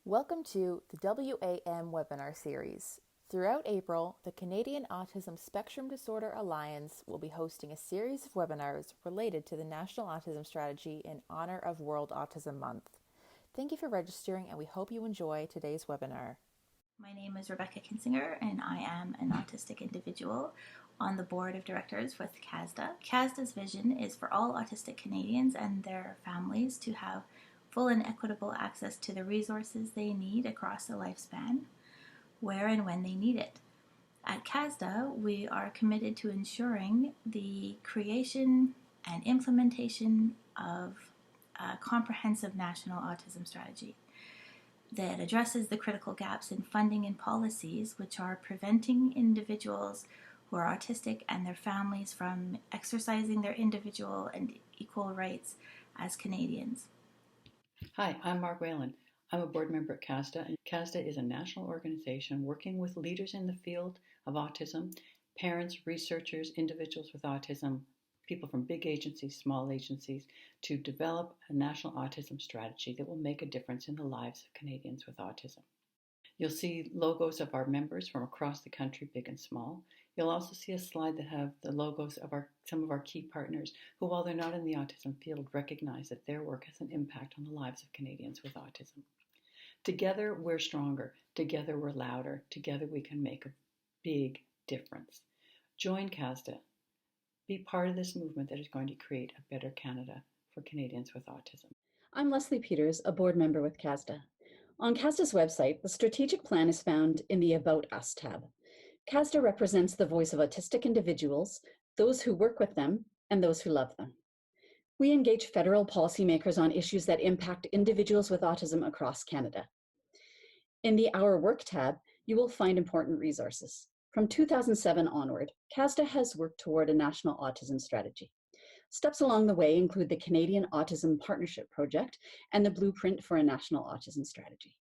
Welcome to the WAMWebinar series. Throughout April, the Canadian Autism Spectrum Disorder Alliance will be hosting a series of webinars related to the National Autism Strategy in honor of World Autism Month. Thank you for registering, and we hope you enjoy today's webinar. My name is Rebecca Kinsinger, and I am an autistic individual on the board of directors with CASDA. CASDA's vision is for all autistic Canadians and their families to have full and equitable access to the resources they need across the lifespan, where and when they need it. At CASDA, we are committed to ensuring the creation and implementation of a comprehensive national autism strategy that addresses the critical gaps in funding and policies which are preventing individuals who are autistic and their families from exercising their individual and equal rights as Canadians. Hi, I'm Mark Whalen. I'm a board member at Casta, and Casta is a national organization working with leaders in the field of autism, parents, researchers, individuals with autism, people from big agencies, small agencies, to develop a national autism strategy that will make a difference in the lives of Canadians with autism. You'll see logos of our members from across the country, big and small. You'll also see a slide that have the logos of some of our key partners who, while they're not in the autism field, recognize that their work has an impact on the lives of Canadians with autism. Together, we're stronger. Together, we're louder. Together, we can make a big difference. Join CASDA. Be part of this movement that is going to create a better Canada for Canadians with autism. I'm Leslie Peters, a board member with CASDA. On CASDA's website, the strategic plan is found in the About Us tab. CASDA represents the voice of autistic individuals, those who work with them, and those who love them. We engage federal policymakers on issues that impact individuals with autism across Canada. In the Our Work tab, you will find important resources. From 2007 onward, CASDA has worked toward a national autism strategy. Steps along the way include the Canadian Autism Partnership Project and the Blueprint for a National Autism Strategy.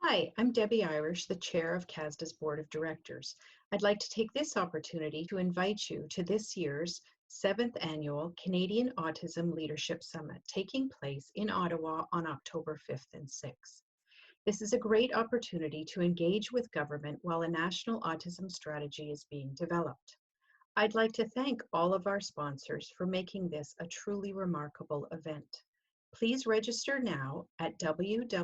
Hi, I'm Debbie Irish, the chair of CASDA's Board of Directors. I'd like to take this opportunity to invite you to this year's 7th Annual Canadian Autism Leadership Summit, taking place in Ottawa on October 5th and 6th. This is a great opportunity to engage with government while a national autism strategy is being developed. I'd like to thank all of our sponsors for making this a truly remarkable event. Please register now at www.casda.ca.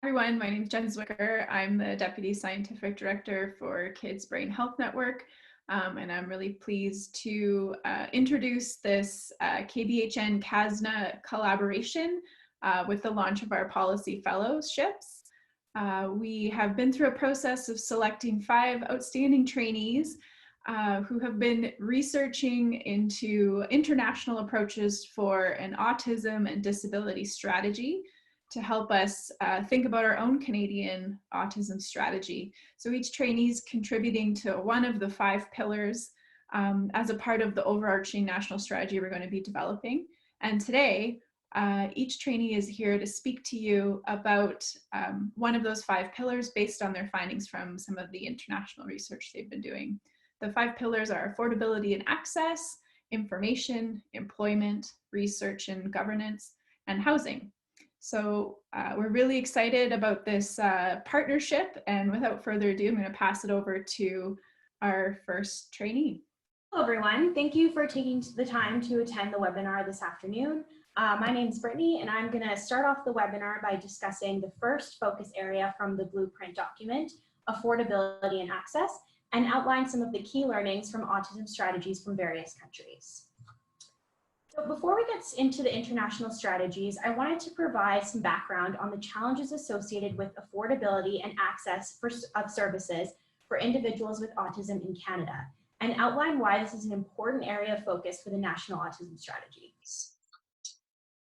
Everyone, my name is Jen Zwicker. I'm the Deputy Scientific Director for Kids Brain Health Network, and I'm really pleased to introduce this KBHN CASDA collaboration with the launch of our policy fellowships. We have been through a process of selecting 5 outstanding trainees who have been researching into international approaches for an autism and disability strategy to help us think about our own Canadian autism strategy. So each trainee is contributing to one of the 5 pillars as a part of the overarching national strategy we're going to be developing. And today, each trainee is here to speak to you about one of those 5 pillars based on their findings from some of the international research they've been doing. The 5 pillars are affordability and access, information, employment, research and governance, and housing. So we're really excited about this partnership, and without further ado, I'm going to pass it over to our first trainee. Hello everyone, thank you for taking the time to attend the webinar this afternoon. My name is Brittany, and I'm going to start off the webinar by discussing the first focus area from the Blueprint document, affordability and access, and outline some of the key learnings from autism strategies from various countries. So before we get into the international strategies, I wanted to provide some background on the challenges associated with affordability and access of services for individuals with autism in Canada, and outline why this is an important area of focus for the National Autism Strategy.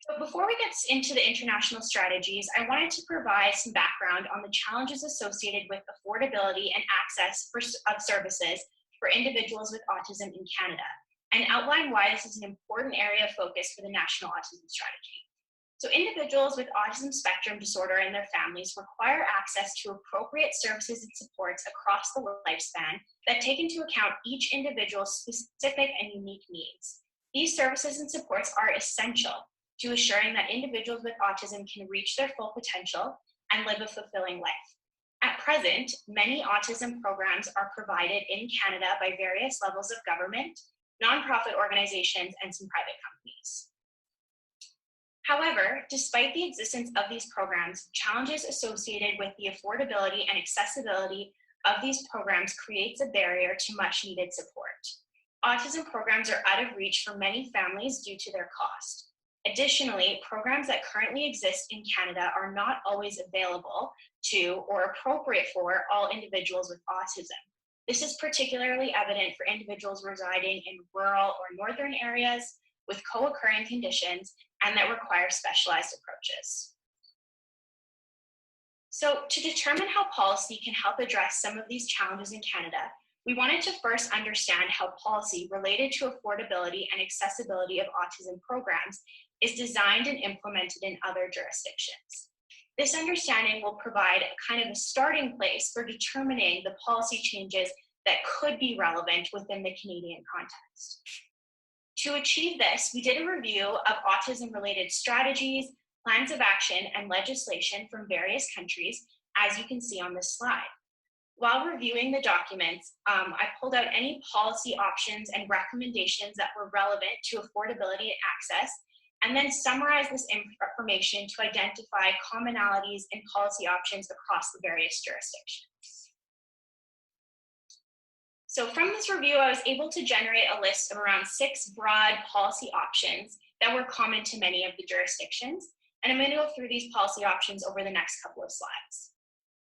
So before we get into the international strategies, I wanted to provide some background on the challenges associated with affordability and access of services for individuals with autism in Canada, and outline why this is an important area of focus for the National Autism Strategy. So individuals with autism spectrum disorder and their families require access to appropriate services and supports across the lifespan that take into account each individual's specific and unique needs. These services and supports are essential to assuring that individuals with autism can reach their full potential and live a fulfilling life. At present, many autism programs are provided in Canada by various levels of government, nonprofit organizations, and some private companies. However, despite the existence of these programs, challenges associated with the affordability and accessibility of these programs creates a barrier to much needed support. Autism programs are out of reach for many families due to their cost. Additionally, programs that currently exist in Canada are not always available to or appropriate for all individuals with autism. This is particularly evident for individuals residing in rural or northern areas with co-occurring conditions and that require specialized approaches. So to determine how policy can help address some of these challenges in Canada, we wanted to first understand how policy related to affordability and accessibility of autism programs is designed and implemented in other jurisdictions. This understanding will provide a kind of a starting place for determining the policy changes that could be relevant within the Canadian context. To achieve this, we did a review of autism-related strategies, plans of action, and legislation from various countries, as you can see on this slide. While reviewing the documents, I pulled out any policy options and recommendations that were relevant to affordability and access, and then summarized this information to identify commonalities in policy options across the various jurisdictions. So from this review, I was able to generate a list of around 6 broad policy options that were common to many of the jurisdictions, and I'm going to go through these policy options over the next couple of slides.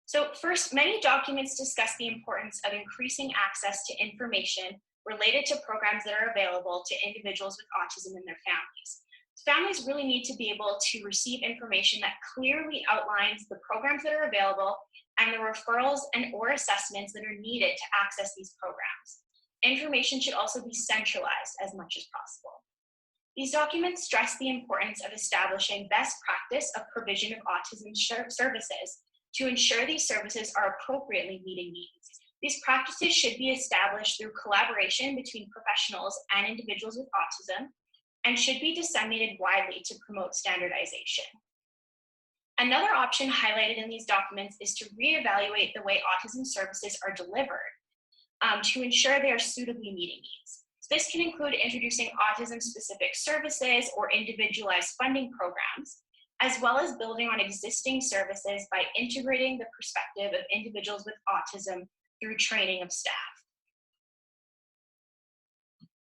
So first, many documents discuss the importance of increasing access to information related to programs that are available to individuals with autism and their families. Families really need to be able to receive information that clearly outlines the programs that are available and the referrals and or assessments that are needed to access these programs. Information should also be centralized as much as possible. These documents stress the importance of establishing best practice of provision of autism services to ensure these services are appropriately meeting needs. These practices should be established through collaboration between professionals and individuals with autism and should be disseminated widely to promote standardization. Another option highlighted in these documents is to reevaluate the way autism services are delivered to ensure they are suitably meeting needs. So this can include introducing autism-specific services or individualized funding programs, as well as building on existing services by integrating the perspective of individuals with autism through training of staff.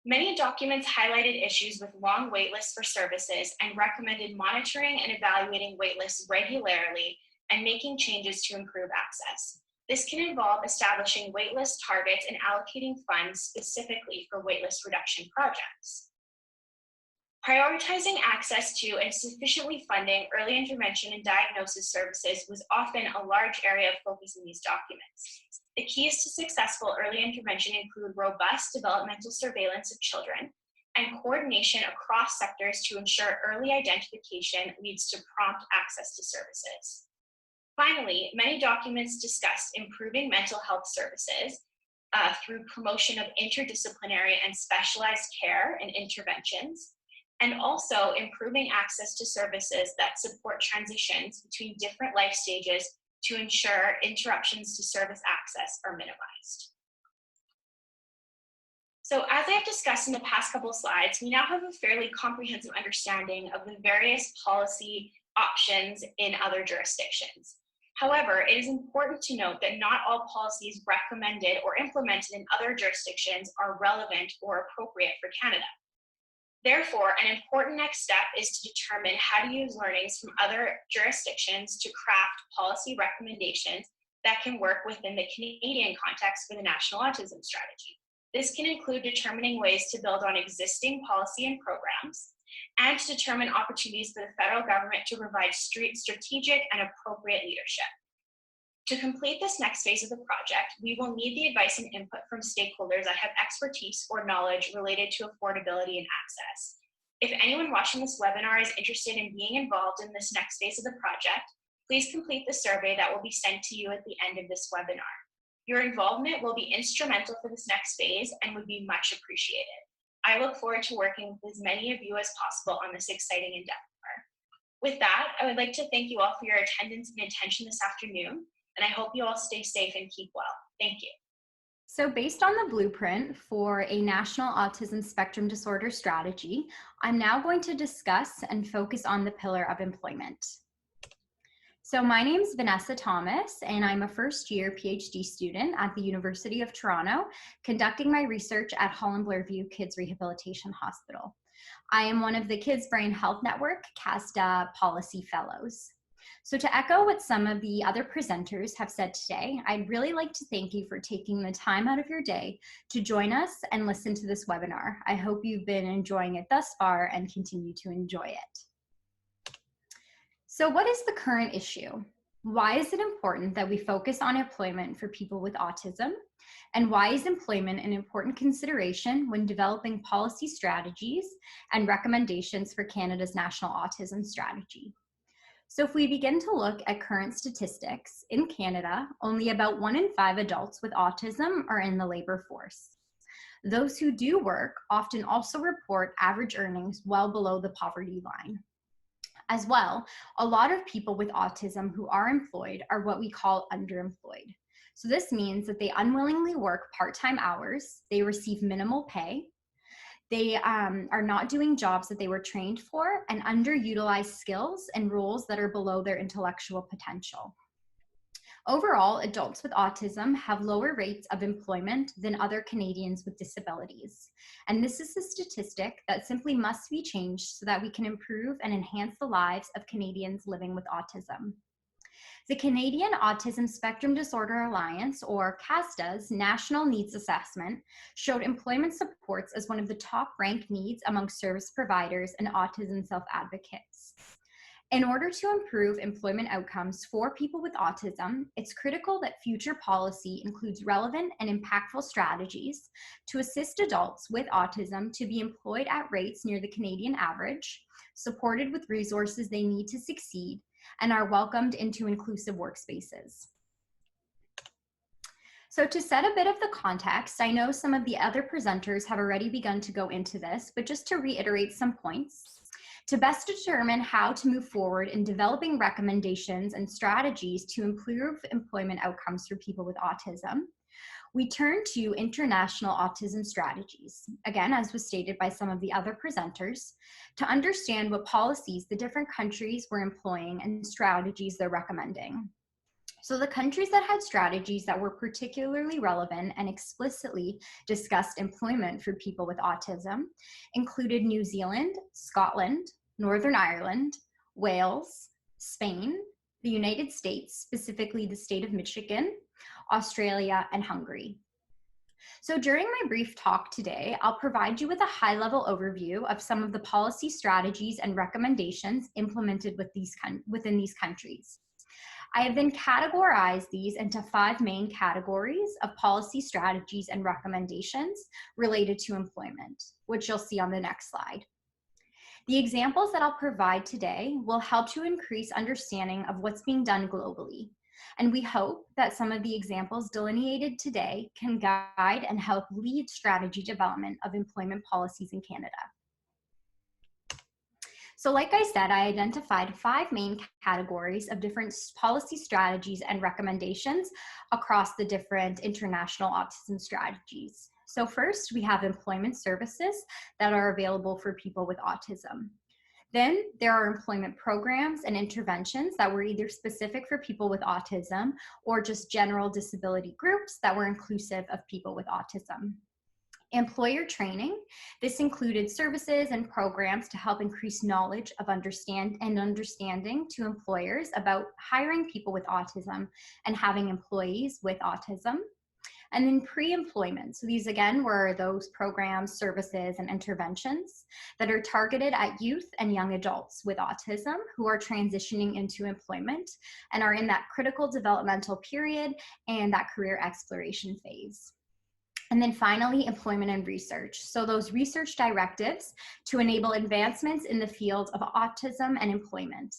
Many documents highlighted issues with long waitlists for services and recommended monitoring and evaluating waitlists regularly and making changes to improve access. This can involve establishing waitlist targets and allocating funds specifically for waitlist reduction projects. Prioritizing access to and sufficiently funding early intervention and diagnosis services was often a large area of focus in these documents. The keys to successful early intervention include robust developmental surveillance of children and coordination across sectors to ensure early identification leads to prompt access to services. Finally, many documents discuss improving mental health services through promotion of interdisciplinary and specialized care and interventions, and also improving access to services that support transitions between different life stages to ensure interruptions to service access are minimized. So as I've discussed in the past couple of slides, we now have a fairly comprehensive understanding of the various policy options in other jurisdictions. However, it is important to note that not all policies recommended or implemented in other jurisdictions are relevant or appropriate for Canada. Therefore, an important next step is to determine how to use learnings from other jurisdictions to craft policy recommendations that can work within the Canadian context for the National Autism Strategy. This can include determining ways to build on existing policy and programs, and to determine opportunities for the federal government to provide strategic and appropriate leadership. To complete this next phase of the project, we will need the advice and input from stakeholders that have expertise or knowledge related to affordability and access. If anyone watching this webinar is interested in being involved in this next phase of the project, please complete the survey that will be sent to you at the end of this webinar. Your involvement will be instrumental for this next phase and would be much appreciated. I look forward to working with as many of you as possible on this exciting endeavor. With that, I would like to thank you all for your attendance and attention this afternoon, and I hope you all stay safe and keep well. Thank you. So based on the blueprint for a national autism spectrum disorder strategy, I'm now going to discuss and focus on the pillar of employment. So my name is Vanessa Thomas, and I'm a first-year PhD student at the University of Toronto, conducting my research at Holland-Bloorview Kids Rehabilitation Hospital. I am one of the Kids Brain Health Network CASDA Policy Fellows. So to echo what some of the other presenters have said today, I'd really like to thank you for taking the time out of your day to join us and listen to this webinar. I hope you've been enjoying it thus far and continue to enjoy it. So what is the current issue? Why is it important that we focus on employment for people with autism? And why is employment an important consideration when developing policy strategies and recommendations for Canada's National Autism Strategy? So if we begin to look at current statistics, in Canada, only about 1 in 5 adults with autism are in the labor force. Those who do work often also report average earnings well below the poverty line. As well, a lot of people with autism who are employed are what we call underemployed. So this means that they unwillingly work part-time hours, they receive minimal pay, they are not doing jobs that they were trained for, and underutilized skills and roles that are below their intellectual potential. Overall, adults with autism have lower rates of employment than other Canadians with disabilities. And this is a statistic that simply must be changed so that we can improve and enhance the lives of Canadians living with autism. The Canadian Autism Spectrum Disorder Alliance, or CASDA's National Needs Assessment, showed employment supports as one of the top-ranked needs among service providers and autism self-advocates. In order to improve employment outcomes for people with autism, it's critical that future policy includes relevant and impactful strategies to assist adults with autism to be employed at rates near the Canadian average, supported with resources they need to succeed, and are welcomed into inclusive workspaces. So to set a bit of the context, I know some of the other presenters have already begun to go into this, but just to reiterate some points, to best determine how to move forward in developing recommendations and strategies to improve employment outcomes for people with autism, we turn to international autism strategies, again, as was stated by some of the other presenters, to understand what policies the different countries were employing and strategies they're recommending. So the countries that had strategies that were particularly relevant and explicitly discussed employment for people with autism included New Zealand, Scotland, Northern Ireland, Wales, Spain, the United States, specifically the state of Michigan, Australia, and Hungary. So during my brief talk today, I'll provide you with a high-level overview of some of the policy strategies and recommendations implemented within these countries. I have then categorized these into 5 main categories of policy strategies and recommendations related to employment, which you'll see on the next slide. The examples that I'll provide today will help to increase understanding of what's being done globally. And we hope that some of the examples delineated today can guide and help lead strategy development of employment policies in Canada. So like I said, I identified 5 main categories of different policy strategies and recommendations across the different international autism strategies. So first, we have employment services that are available for people with autism. Then there are employment programs and interventions that were either specific for people with autism or just general disability groups that were inclusive of people with autism. Employer training, this included services and programs to help increase knowledge of understanding to employers about hiring people with autism and having employees with autism. And then pre-employment. So these again were those programs, services, and interventions that are targeted at youth and young adults with autism who are transitioning into employment and are in that critical developmental period and that career exploration phase. And then finally, employment and research. So those research directives to enable advancements in the field of autism and employment.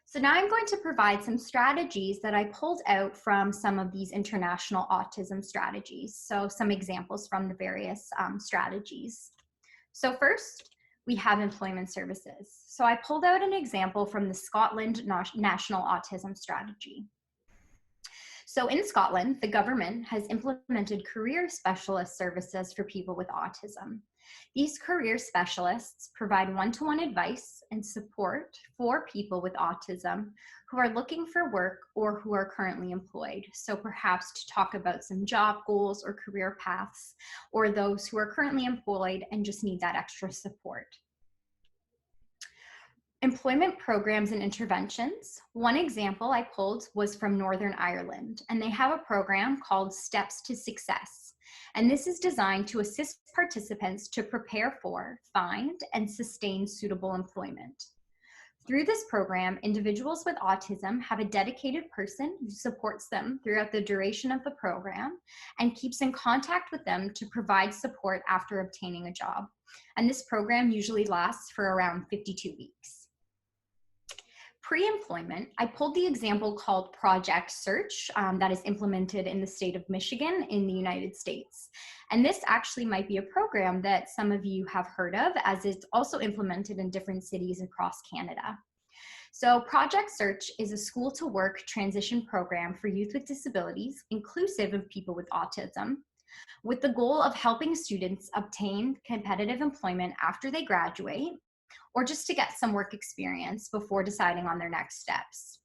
So now I'm going to provide some strategies that I pulled out from some of these international autism strategies. So some examples from the various strategies. So first, we have employment services. So I pulled out an example from the Scotland National Autism Strategy. So in Scotland, the government has implemented career specialist services for people with autism. These career specialists provide one-to-one advice and support for people with autism who are looking for work or who are currently employed. So perhaps to talk about some job goals or career paths, or those who are currently employed and just need that extra support. Employment programs and interventions. One example I pulled was from Northern Ireland, and they have a program called Steps to Success. And this is designed to assist participants to prepare for, find, and sustain suitable employment. Through this program, individuals with autism have a dedicated person who supports them throughout the duration of the program and keeps in contact with them to provide support after obtaining a job. And this program usually lasts for around 52 weeks. Pre-employment, I pulled the example called Project Search that is implemented in the state of Michigan in the United States. And this actually might be a program that some of you have heard of, as it's also implemented in different cities across Canada. So Project Search is a school-to-work transition program for youth with disabilities, inclusive of people with autism, with the goal of helping students obtain competitive employment after they graduate, or just to get some work experience before deciding on their next steps.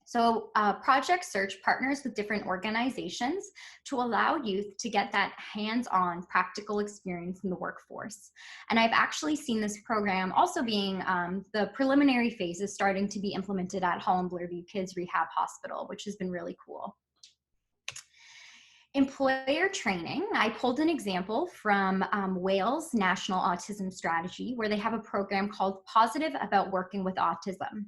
So Project Search partners with different organizations to allow youth to get that hands-on practical experience in the workforce. And I've actually seen this program also being the preliminary phases starting to be implemented at Holland Bloorview Kids Rehab Hospital, which has been really cool. Employer training, I pulled an example from Wales National Autism Strategy, where they have a program called Positive About Working with Autism.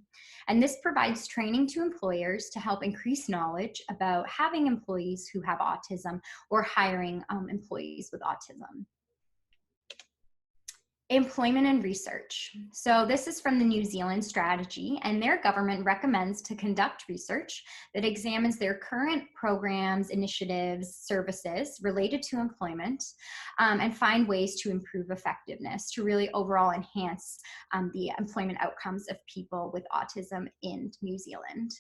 And this provides training to employers to help increase knowledge about having employees who have autism or hiring employees with autism. Employment and research. So this is from the New Zealand strategy, and their government recommends to conduct research that examines their current programs, initiatives, services related to employment, and find ways to improve effectiveness to really overall enhance the employment outcomes of people with autism in New Zealand.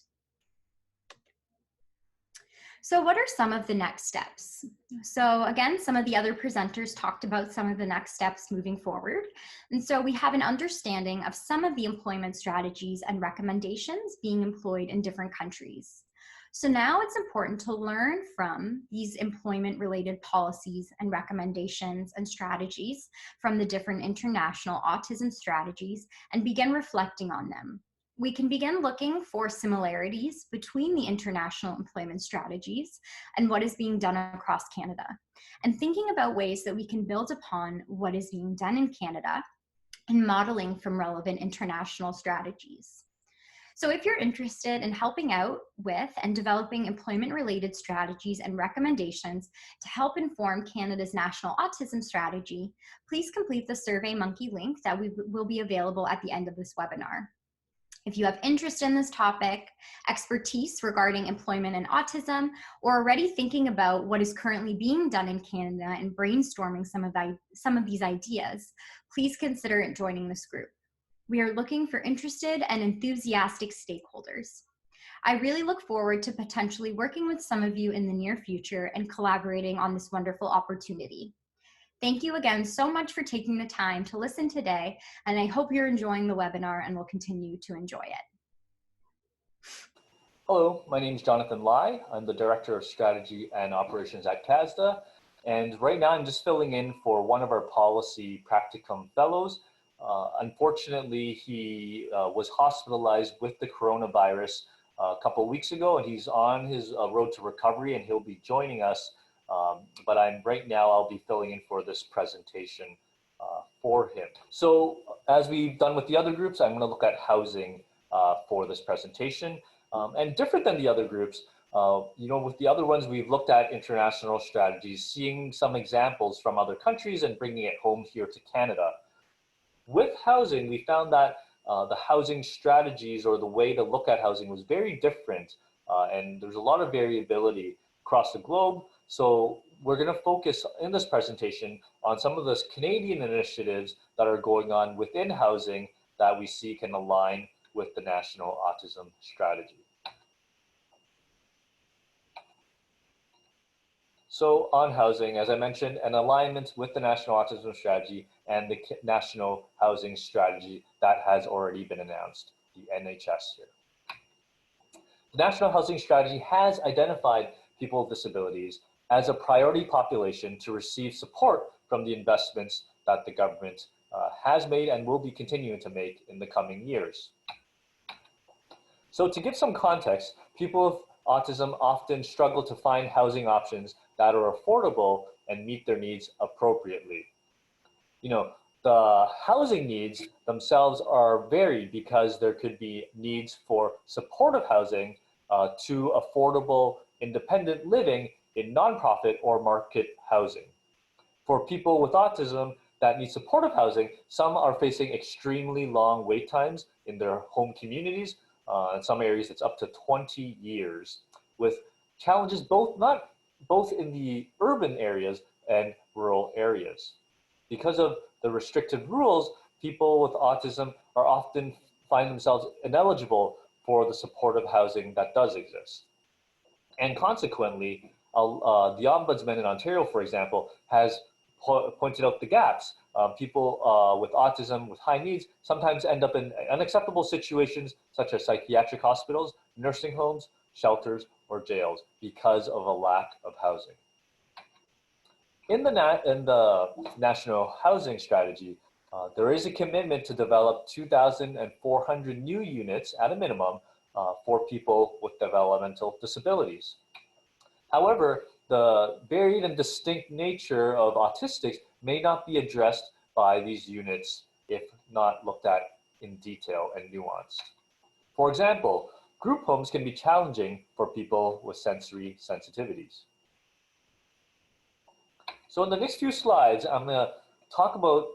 So what are some of the next steps? So again, some of the other presenters talked about some of the next steps moving forward. And so we have an understanding of some of the employment strategies and recommendations being employed in different countries. So now it's important to learn from these employment-related policies and recommendations and strategies from the different international autism strategies and begin reflecting on them. We can begin looking for similarities between the international employment strategies and what is being done across Canada, and thinking about ways that we can build upon what is being done in Canada and modeling from relevant international strategies. So if you're interested in helping out with and developing employment-related strategies and recommendations to help inform Canada's National Autism Strategy, please complete the SurveyMonkey link that will be available at the end of this webinar. If you have interest in this topic, expertise regarding employment and autism, or already thinking about what is currently being done in Canada and brainstorming some of these ideas, please consider joining this group. We are looking for interested and enthusiastic stakeholders. I really look forward to potentially working with some of you in the near future and collaborating on this wonderful opportunity. Thank you again so much for taking the time to listen today, and I hope you're enjoying the webinar and will continue to enjoy it. Hello, my name is Jonathan Lai. I'm the Director of Strategy and Operations at CASDA, and right now I'm just filling in for one of our policy practicum fellows. Unfortunately, he was hospitalized with the coronavirus a couple of weeks ago, and he's on his road to recovery, and he'll be joining us. But right now I'll be filling in for this presentation for him. So as we've done with the other groups, I'm going to look at housing for this presentation. And different than the other groups, with the other ones, we've looked at international strategies, seeing some examples from other countries and bringing it home here to Canada. With housing, we found that the housing strategies or the way to look at housing was very different, and there's a lot of variability across the globe. So we're going to focus in this presentation on some of those Canadian initiatives that are going on within housing that we see can align with the National Autism Strategy. So on housing, as I mentioned, an alignment with the National Autism Strategy and the National Housing Strategy that has already been announced, the NHS here. The National Housing Strategy has identified people with disabilities as a priority population to receive support from the investments that the government has made and will be continuing to make in the coming years. So to give some context, people with autism often struggle to find housing options that are affordable and meet their needs appropriately. You know, the housing needs themselves are varied because there could be needs for supportive housing to affordable independent living in nonprofit or market housing. For people with autism that need supportive housing, some are facing extremely long wait times in their home communities. In some areas, it's up to 20 years, with challenges both in the urban areas and rural areas. Because of the restrictive rules, people with autism are often find themselves ineligible for the supportive housing that does exist. And consequently, the Ombudsman in Ontario, for example, has pointed out the gaps. People with autism with high needs sometimes end up in unacceptable situations such as psychiatric hospitals, nursing homes, shelters, or jails because of a lack of housing. In the National Housing Strategy, there is a commitment to develop 2,400 new units at a minimum for people with developmental disabilities. However, the varied and distinct nature of autistics may not be addressed by these units if not looked at in detail and nuanced. For example, group homes can be challenging for people with sensory sensitivities. So in the next few slides, I'm going to talk about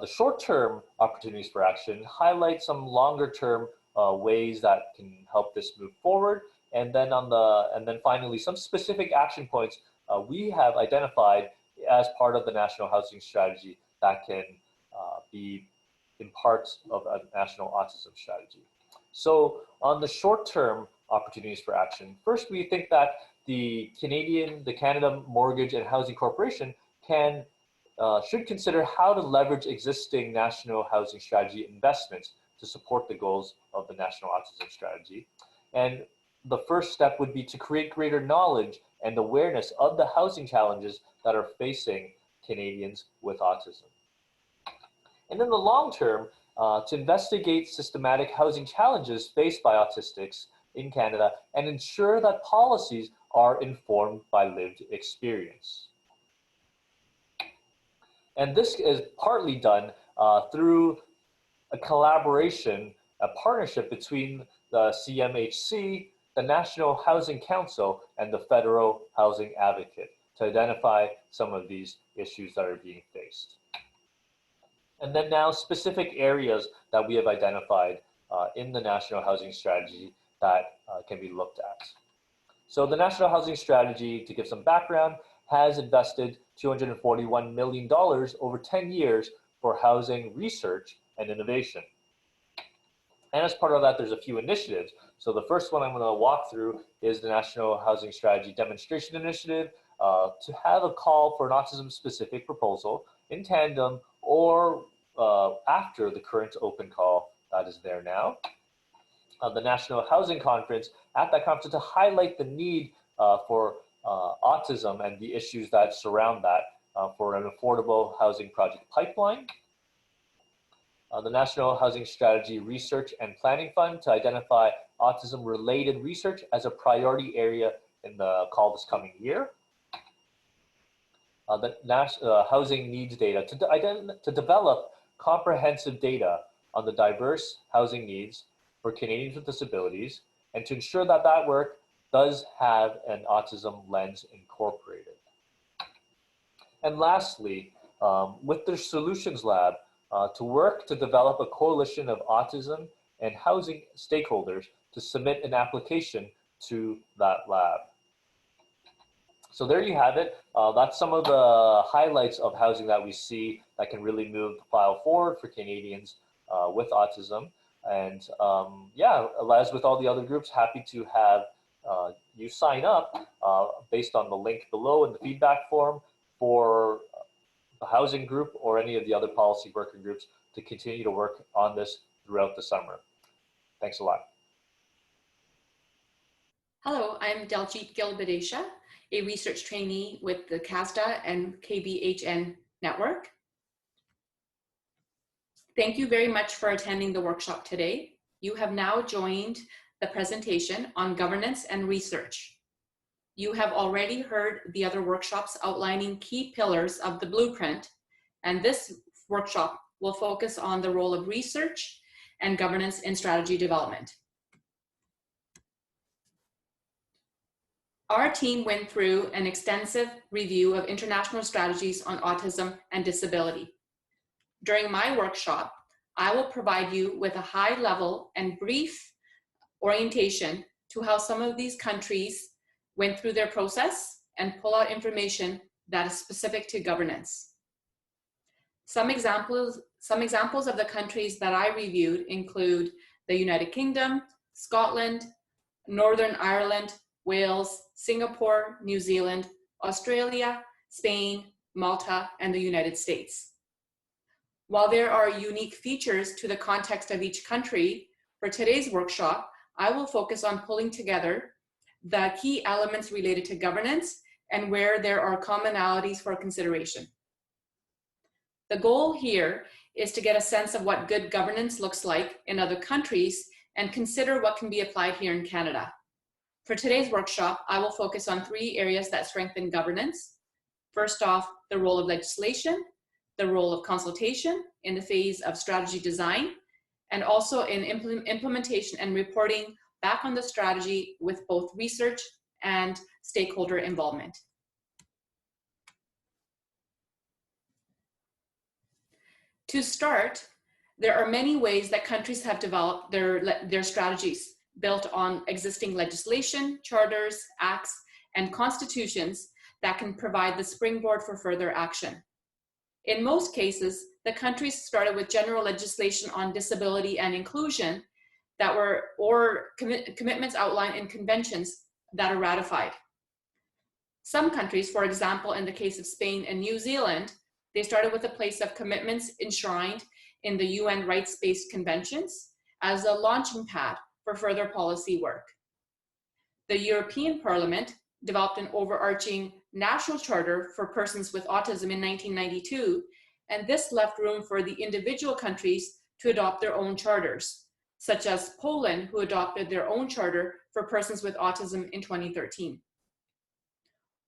the short-term opportunities for action, highlight some longer-term ways that can help this move forward, and then finally some specific action points we have identified as part of the National Housing Strategy that can be in parts of a National Autism Strategy. So on the short-term opportunities for action, first we think that the Canada Mortgage and Housing Corporation should consider how to leverage existing National Housing Strategy investments to support the goals of the National Autism Strategy. And the first step would be to create greater knowledge and awareness of the housing challenges that are facing Canadians with autism. And in the long term, to investigate systematic housing challenges faced by autistics in Canada and ensure that policies are informed by lived experience. And this is partly done through a collaboration, a partnership between the CMHC, the National Housing Council, and the Federal Housing Advocate to identify some of these issues that are being faced. And then now specific areas that we have identified in the National Housing Strategy that can be looked at. So the National Housing Strategy, to give some background, has invested $241 million over 10 years for housing research and innovation. And as part of that, there's a few initiatives. So the first one I'm going to walk through is the National Housing Strategy Demonstration Initiative to have a call for an autism-specific proposal in tandem or after the current open call that is there now. The National Housing Conference, at that conference to highlight the need for autism and the issues that surround that for an affordable housing project pipeline. The National Housing Strategy Research and Planning Fund to identify autism-related research as a priority area in the call this coming year. The Housing Needs Data to develop comprehensive data on the diverse housing needs for Canadians with disabilities and to ensure that that work does have an autism lens incorporated. And lastly, with the Solutions Lab, to work to develop a coalition of autism and housing stakeholders to submit an application to that lab. So there you have it. That's some of the highlights of housing that we see that can really move the file forward for Canadians with autism. And yeah, as with all the other groups, happy to have you sign up based on the link below in the feedback form for the housing group or any of the other policy working groups to continue to work on this throughout the summer. Thanks a lot. Hello, I'm Daljit Gilbadesha, a research trainee with the CASDA and KBHN network. Thank you very much for attending the workshop today. You have now joined the presentation on governance and research. You have already heard the other workshops outlining key pillars of the blueprint, and this workshop will focus on the role of research and governance in strategy development. Our team went through an extensive review of international strategies on autism and disability. During my workshop, I will provide you with a high-level and brief orientation to how some of these countries went through their process and pull out information that is specific to governance. Some examples of the countries that I reviewed include the United Kingdom, Scotland, Northern Ireland, Wales, Singapore, New Zealand, Australia, Spain, Malta, and the United States. While there are unique features to the context of each country, for today's workshop, I will focus on pulling together the key elements related to governance and where there are commonalities for consideration. The goal here is to get a sense of what good governance looks like in other countries and consider what can be applied here in Canada. For today's workshop, I will focus on 3 areas that strengthen governance. First off, the role of legislation, the role of consultation in the phase of strategy design, and also in implementation and reporting back on the strategy with both research and stakeholder involvement. To start, there are many ways that countries have developed their strategies built on existing legislation, charters, acts, and constitutions that can provide the springboard for further action. In most cases, the countries started with general legislation on disability and inclusion that were, or commitments outlined in conventions that are ratified. Some countries, for example, in the case of Spain and New Zealand, they started with a place of commitments enshrined in the UN rights-based conventions as a launching pad for further policy work. The European Parliament developed an overarching national charter for persons with autism in 1992, and this left room for the individual countries to adopt their own charters, such as Poland, who adopted their own charter for persons with autism in 2013.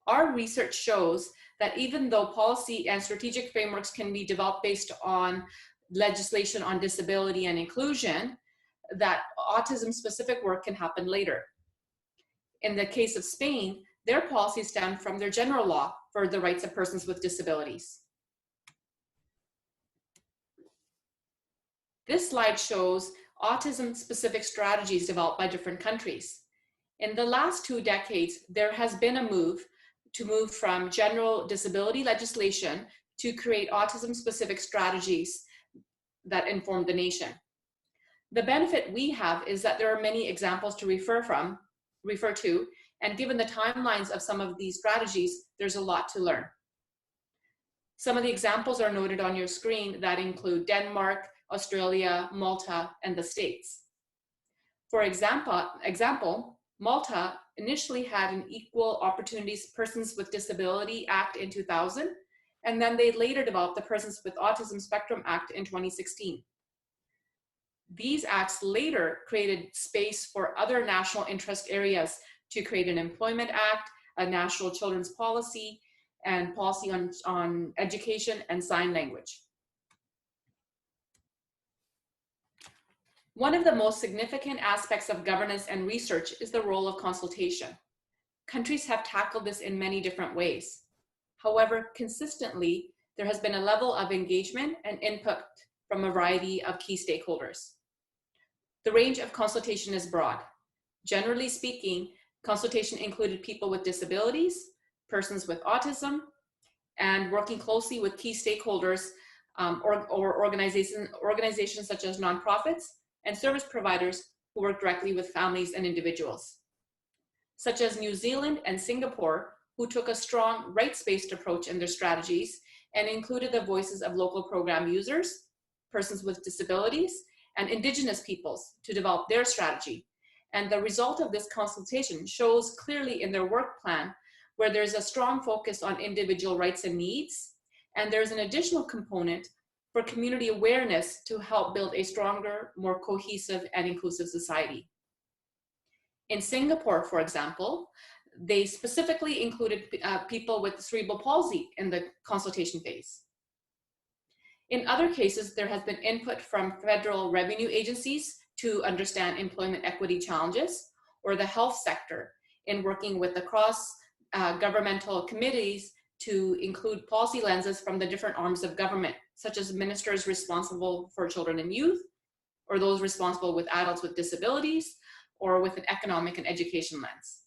Our research shows that even though policy and strategic frameworks can be developed based on legislation on disability and inclusion, that autism-specific work can happen later. In the case of Spain, their policies stem from their general law for the rights of persons with disabilities. This slide shows autism-specific strategies developed by different countries. In the last 2 decades, there has been a move from general disability legislation to create autism-specific strategies that inform the nation. The benefit we have is that there are many examples to refer to, and given the timelines of some of these strategies, there's a lot to learn. Some of the examples are noted on your screen that include Denmark, Australia, Malta, and the States. For example, Malta initially had an Equal Opportunities Persons with Disability Act in 2000, and then they later developed the Persons with Autism Spectrum Act in 2016. These acts later created space for other national interest areas to create an Employment Act, a National Children's Policy, and policy on education and sign language. One of the most significant aspects of governance and research is the role of consultation. Countries have tackled this in many different ways. However, consistently, there has been a level of engagement and input from a variety of key stakeholders. The range of consultation is broad. Generally speaking, consultation included people with disabilities, persons with autism, and working closely with key stakeholders or organizations such as nonprofits and service providers who work directly with families and individuals, such as New Zealand and Singapore, who took a strong rights-based approach in their strategies and included the voices of local program users, persons with disabilities, and Indigenous peoples to develop their strategy. And the result of this consultation shows clearly in their work plan where there's a strong focus on individual rights and needs, and there's an additional component for community awareness to help build a stronger, more cohesive and inclusive society. In Singapore, for example, they specifically included people with cerebral palsy in the consultation phase. In other cases, there has been input from federal revenue agencies to understand employment equity challenges, or the health sector in working with the cross-governmental committees to include policy lenses from the different arms of government, such as ministers responsible for children and youth, or those responsible with adults with disabilities, or with an economic and education lens.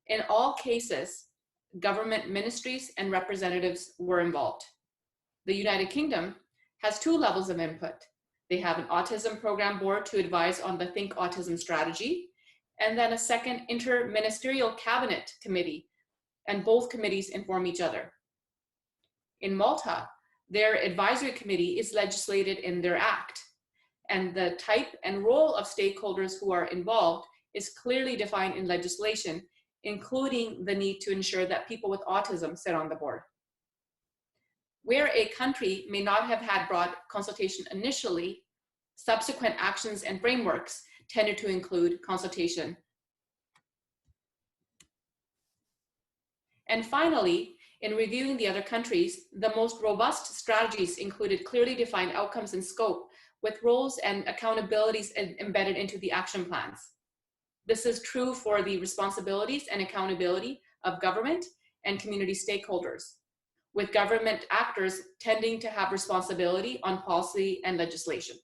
In all cases, government ministries and representatives were involved. The United Kingdom has 2 levels of input. They have an autism program board to advise on the Think Autism strategy, and then a second interministerial cabinet committee, and both committees inform each other. In Malta, their advisory committee is legislated in their act, and the type and role of stakeholders who are involved is clearly defined in legislation, including the need to ensure that people with autism sit on the board. Where a country may not have had broad consultation initially, subsequent actions and frameworks tended to include consultation. And finally, in reviewing the other countries, the most robust strategies included clearly defined outcomes and scope, with roles and accountabilities embedded into the action plans. This is true for the responsibilities and accountability of government and community stakeholders, with government actors tending to have responsibility on policy and legislation.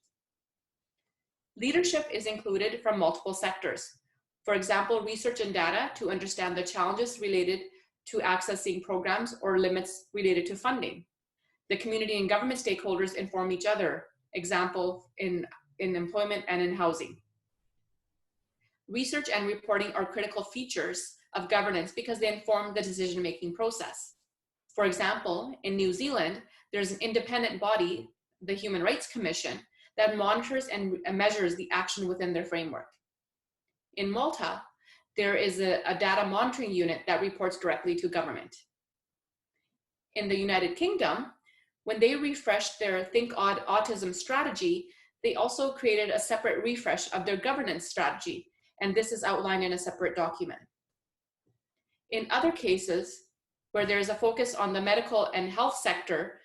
Leadership is included from multiple sectors. For example, research and data to understand the challenges related to accessing programs or limits related to funding. The community and government stakeholders inform each other, example in employment and in housing. Research and reporting are critical features of governance because they inform the decision-making process. For example, in New Zealand, there's an independent body, the Human Rights Commission, that monitors and measures the action within their framework. In Malta, there is a data monitoring unit that reports directly to government. In the United Kingdom, when they refreshed their Think Autism strategy, they also created a separate refresh of their governance strategy, and this is outlined in a separate document. In other cases, where there is a focus on the medical and health sector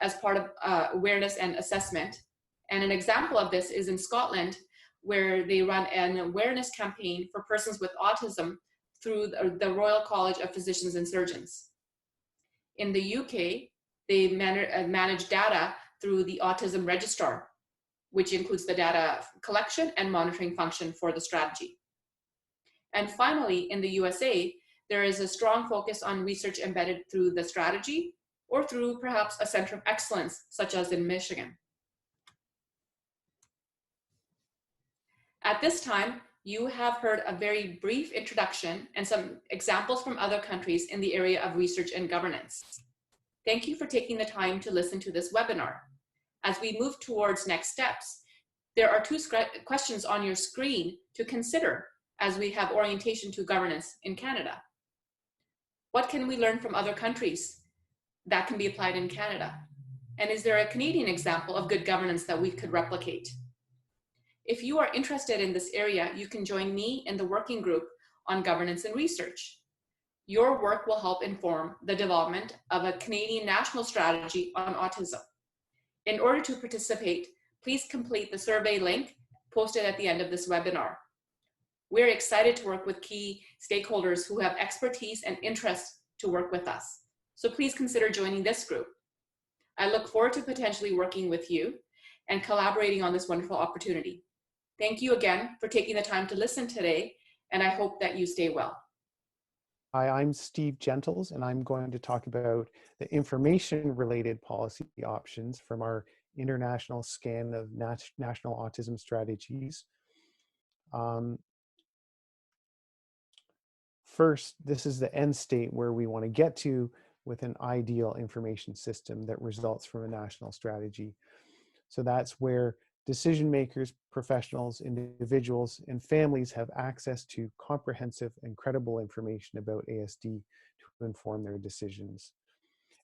as part of awareness and assessment, and an example of this is in Scotland, where they run an awareness campaign for persons with autism through the Royal College of Physicians and Surgeons. In the UK, they manage data through the Autism Registrar, which includes the data collection and monitoring function for the strategy. And finally, in the USA, there is a strong focus on research embedded through the strategy or through perhaps a center of excellence, such as in Michigan. At this time, you have heard a very brief introduction and some examples from other countries in the area of research and governance. Thank you for taking the time to listen to this webinar. As we move towards next steps, there are 2 questions on your screen to consider as we have orientation to governance in Canada. What can we learn from other countries that can be applied in Canada? And is there a Canadian example of good governance that we could replicate? If you are interested in this area, you can join me in the working group on governance and research. Your work will help inform the development of a Canadian national strategy on autism. In order to participate, please complete the survey link posted at the end of this webinar. We're excited to work with key stakeholders who have expertise and interest to work with us. So please consider joining this group. I look forward to potentially working with you and collaborating on this wonderful opportunity. Thank you again for taking the time to listen today, and I hope that you stay well. Hi, I'm Steve Gentles, and I'm going to talk about the information-related policy options from our international scan of national autism strategies. First, this is the end state where we want to get to with an ideal information system that results from a national strategy. So that's where decision makers, professionals, individuals, and families have access to comprehensive and credible information about ASD to inform their decisions.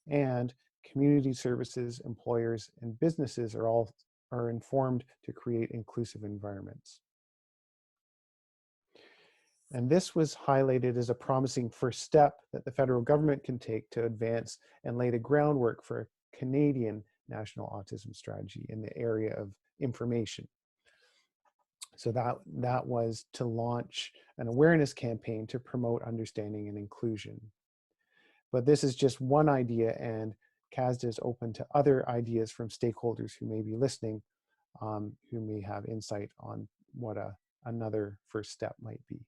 And community services, employers, and businesses are informed to create inclusive environments. And this was highlighted as a promising first step that the federal government can take to advance and lay the groundwork for a Canadian national autism strategy in the area of information. So that was to launch an awareness campaign to promote understanding and inclusion. But this is just one idea, and CASDA is open to other ideas from stakeholders who may be listening, who may have insight on what another first step might be.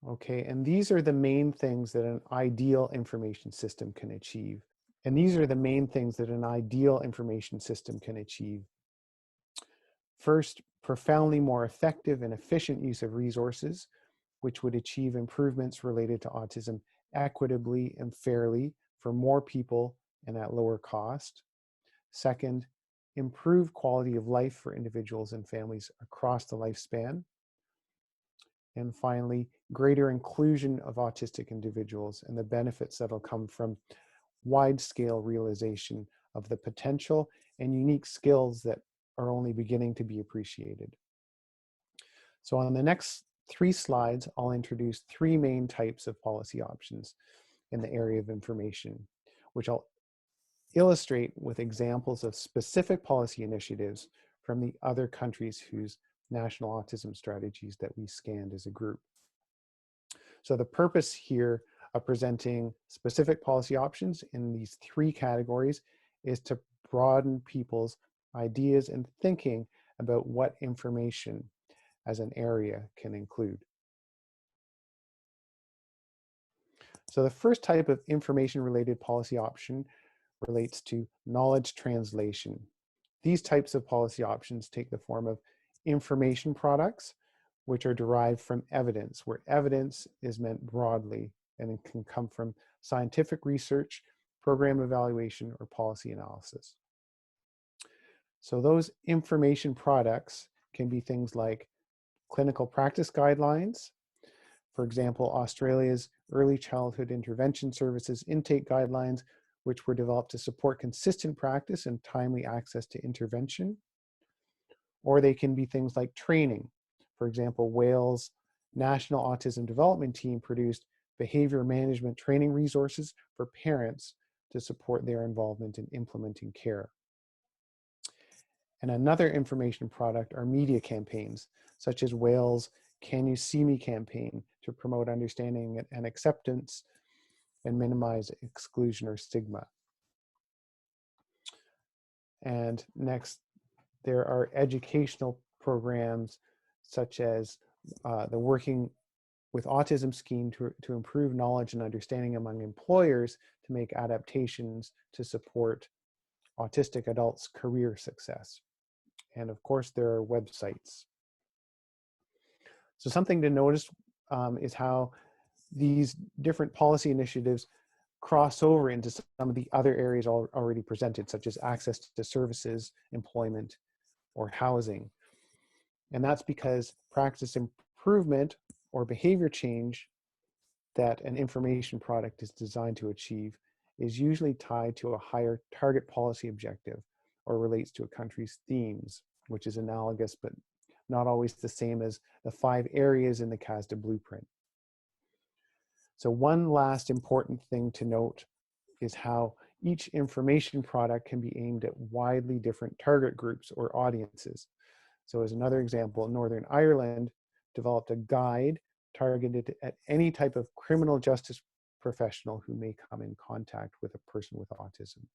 Okay, and these are the main things that an ideal information system can achieve. First, profoundly more effective and efficient use of resources, which would achieve improvements related to autism equitably and fairly for more people and at lower cost. Second, improved quality of life for individuals and families across the lifespan. And finally, greater inclusion of autistic individuals and the benefits that'll come from wide-scale realization of the potential and unique skills that are only beginning to be appreciated. So on the next 3 slides, I'll introduce 3 main types of policy options in the area of information, which I'll illustrate with examples of specific policy initiatives from the other countries whose national autism strategies that we scanned as a group. So the purpose here of presenting specific policy options in these 3 categories is to broaden people's ideas and thinking about what information as an area can include. So the first type of information-related policy option relates to knowledge translation. These types of policy options take the form of information products, which are derived from evidence, where evidence is meant broadly and it can come from scientific research, program evaluation, or policy analysis. So those information products can be things like clinical practice guidelines. For example, Australia's Early Childhood Intervention Services intake guidelines, which were developed to support consistent practice and timely access to intervention. Or they can be things like training. For example, Wales' National Autism Development Team produced behavior management training resources for parents to support their involvement in implementing care. And another information product are media campaigns, such as Wales' Can You See Me campaign to promote understanding and acceptance and minimize exclusion or stigma. And next, there are educational programs such as the Working with Autism scheme to improve knowledge and understanding among employers to make adaptations to support autistic adults' career success. And of course, there are websites. So something to notice is how these different policy initiatives cross over into some of the other areas already presented, such as access to services, employment, or housing. And that's because practice improvement or behavior change that an information product is designed to achieve is usually tied to a higher target policy objective or relates to a country's themes, which is analogous but not always the same as the 5 areas in the CASDA blueprint. So one last important thing to note is how each information product can be aimed at widely different target groups or audiences. So as another example, Northern Ireland developed a guide targeted at any type of criminal justice professional who may come in contact with a person with autism.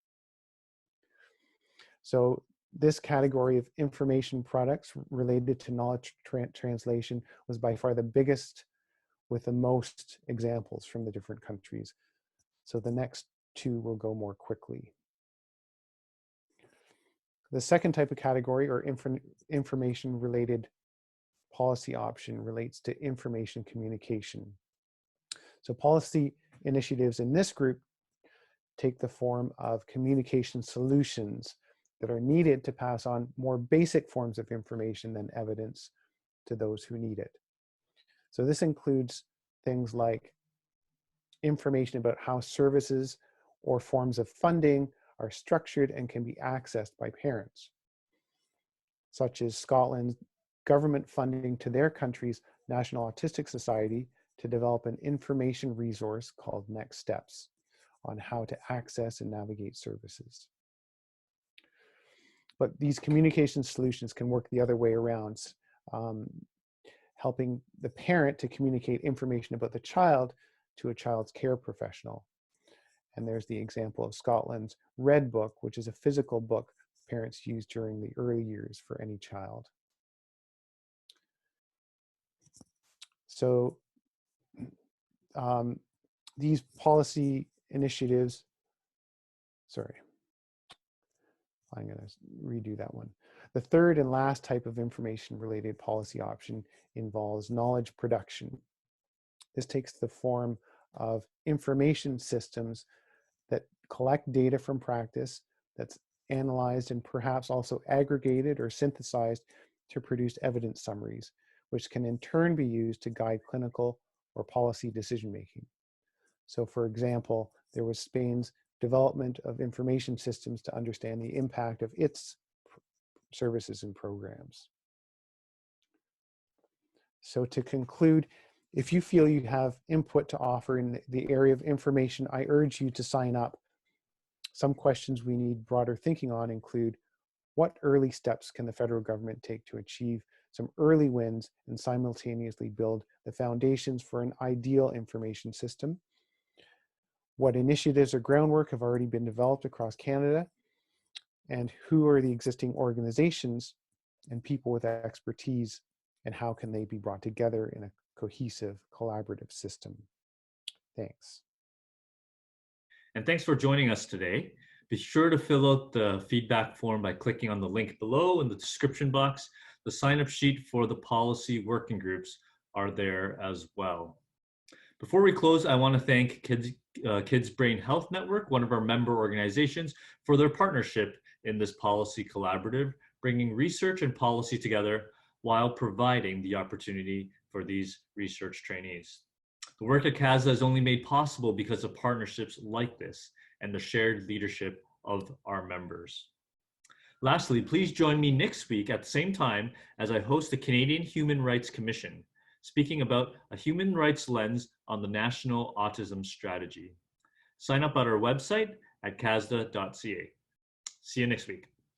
So this category of information products related to knowledge translation was by far the biggest, with the most examples from the different countries. So the next two will go more quickly. The second type of category, or information related policy option, relates to information communication. So policy initiatives in this group take the form of communication solutions that are needed to pass on more basic forms of information than evidence to those who need it. So this includes things like information about how services or forms of funding are structured and can be accessed by parents, such as Scotland's government funding to their country's National Autistic Society to develop an information resource called Next Steps on how to access and navigate services. But these communication solutions can work the other way around, helping the parent to communicate information about the child to a child's care professional. And there's the example of Scotland's Red Book, which is a physical book parents use during the early years for any child. So these policy initiatives, sorry, I'm going to redo that one. The third and last type of information-related policy option involves knowledge production. This takes the form of information systems that collect data from practice, that's analyzed and perhaps also aggregated or synthesized to produce evidence summaries, which can in turn be used to guide clinical or policy decision-making. So for example, there was Spain's development of information systems to understand the impact of its services and programs. So to conclude, if you feel you have input to offer in the area of information, I urge you to sign up. Some questions we need broader thinking on include, what early steps can the federal government take to achieve some early wins and simultaneously build the foundations for an ideal information system? What initiatives or groundwork have already been developed across Canada? And who are the existing organizations and people with expertise, and how can they be brought together in a cohesive, collaborative system? Thanks. And thanks for joining us today. Be sure to fill out the feedback form by clicking on the link below in the description box. The sign-up sheet for the policy working groups are there as well. Before we close, I want to thank Kids Brain Health Network, one of our member organizations, for their partnership in this policy collaborative, bringing research and policy together while providing the opportunity for these research trainees. The work at CASDA is only made possible because of partnerships like this and the shared leadership of our members. Lastly, please join me next week at the same time as I host the Canadian Human Rights Commission, speaking about a human rights lens on the National Autism Strategy. Sign up at our website at casda.ca. See you next week.